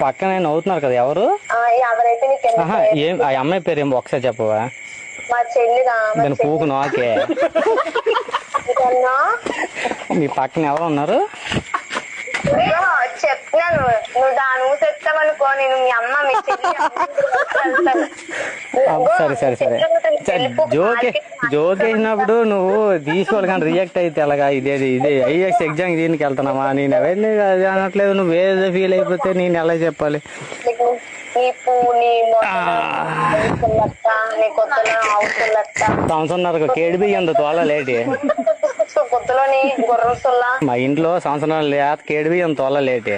పక్కన నవ్వుతున్నారు కదా, ఎవరు? ఏం ఆ అమ్మాయి పేరు ఏం ఒకసారి చెప్పవా? దాని పూకు నాకే. మీ పక్కన ఎవరు ఉన్నారు? చెప్తున్నాను, నువ్వు దాని చెప్తావనుకో, నేను మీ అమ్మ మీ సరే సరే సరే జోక్ వేసినప్పుడు నువ్వు తీసుకోవాలి కానీ రియాక్ట్ అయితే ఎలాగా? ఇదే ఐఎస్ ఎగ్జామ్ దీనికి వెళ్తున్నామా? నేను అవన్నీ అనట్లేదు, నువ్వు ఏదో ఫీల్ అయిపోతే నేను ఎలా చెప్పాలి? సంవత్సరం కేడిపి ఎంత తోలలేటి మా ఇంట్లో సంవత్సరాలు లేత కేడిపి ఎంత తోలలేటి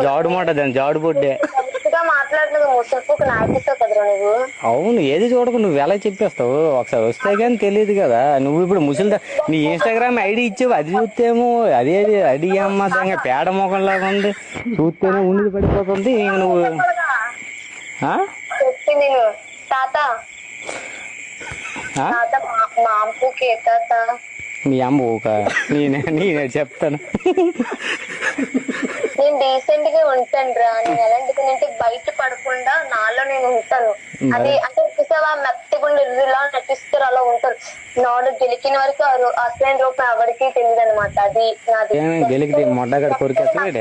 జాడు మాట దాని జాడు బుడ్డే. అవును, ఏది చూడకు నువ్వు ఎలా చెప్పేస్తావు? ఒకసారి వస్తే కానీ తెలియదు కదా. నువ్వు ఇప్పుడు ముసలి నీ ఇన్స్టాగ్రామ్ ఐడి ఇచ్చావు, అది చూస్తేమో అదేది అడి అమ్మ దాని పేడ మొఖంలాగా ఉంది, చూస్తేనే ఉండి పడిపోతుంది. నువ్వు మీ అమ్మ ఊక నేనే చెప్తాను. నేను డీసెంట్ గా ఉంటాను రా, నేను ఎలాంటి బయట పడకుండా నాలో నేను ఉంటాను. అది అంటే చూసావా, మెత్తగుండిలా నటిస్తారు, అలా ఉంటారు. నాడు గెలికిన వరకు అసలైన రూపం ఎవరికి తెలియదు అనమాట. అది నాది గెలికి మొడ్డగడ కొరికేస్తాడు.